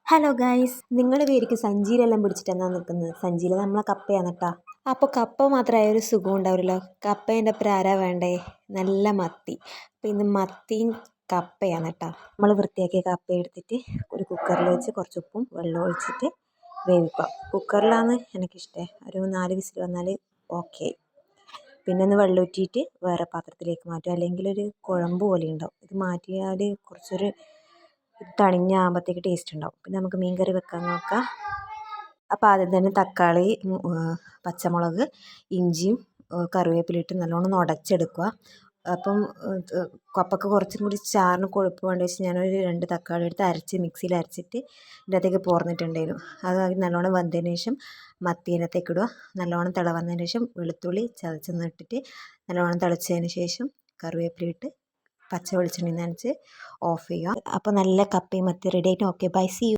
Hello guys, നിങ്ങൾ വിചാരിക്കും സഞ്ചിയിലെല്ലാം പിടിച്ചിട്ടെന്നാ നിൽക്കുന്നത്. സഞ്ചിയിൽ നമ്മളെ കപ്പയാണ് കേട്ടോ. അപ്പോൾ കപ്പ മാത്രമായ ഒരു സുഖം ഉണ്ടാവില്ലല്ലോ. കപ്പേൻ്റെ ഒപ്പം ആരാ വേണ്ടേ? നല്ല മത്തി. അപ്പോൾ ഇന്ന് മത്തിയും കപ്പയാണ് കേട്ടോ. നമ്മൾ വൃത്തിയാക്കിയ കപ്പ എടുത്തിട്ട് ഒരു കുക്കറിൽ വെച്ച് കുറച്ച് ഉപ്പും വെള്ളം ഒഴിച്ചിട്ട് വേവിക്കുക. കുക്കറിലാണ് എനിക്കിഷ്ടം. ഒരു 4 വിസിൽ വന്നാൽ ഓക്കെ. പിന്നെ ഒന്ന് വെള്ളം ഊറ്റിയിട്ട് വേറെ പാത്രത്തിലേക്ക് മാറ്റുക. അല്ലെങ്കിൽ ഒരു കുഴമ്പ് പോലെ ഉണ്ടാവും. ഇത് മാറ്റിയാൽ കുറച്ചൊരു തണിഞ്ഞാകുമ്പോഴത്തേക്ക് ടേസ്റ്റ് ഉണ്ടാവും. പിന്നെ നമുക്ക് മീൻ കറി വെക്കാൻ നോക്കാം. അപ്പോൾ ആദ്യം തന്നെ തക്കാളി, പച്ചമുളക്, ഇഞ്ചിയും കറിവേപ്പിലിട്ട് നല്ലോണം ഉടച്ചെടുക്കുക. അപ്പം കപ്പയ്ക്ക് കുറച്ചും കൂടി ചാറിന് കൊഴുപ്പ് വേണ്ട വെച്ച് ഞാനൊരു 2 തക്കാളി എടുത്ത് അരച്ച് മിക്സിയിൽ അരച്ചിട്ട് ഇതിനകത്തേക്ക് പോർന്നിട്ടുണ്ടായിരുന്നു. അത് നല്ലോണം വെന്തതിന് ശേഷം മത്തീനകത്തേക്ക് ഇടുക. നല്ലോണം തിള വന്നതിന് ശേഷം വെളുത്തുള്ളി ചതച്ചൊന്ന് ഇട്ടിട്ട് നല്ലോണം തിളച്ചതിന് ശേഷം കറിവേപ്പിലിട്ട് പച്ച വെളിച്ചെണ്ണ നനച്ച് ഓഫ് ചെയ്യുക. അപ്പോൾ നല്ല കപ്പയും മത്തി റെഡി ആയിട്ട്. Okay, bye, see U.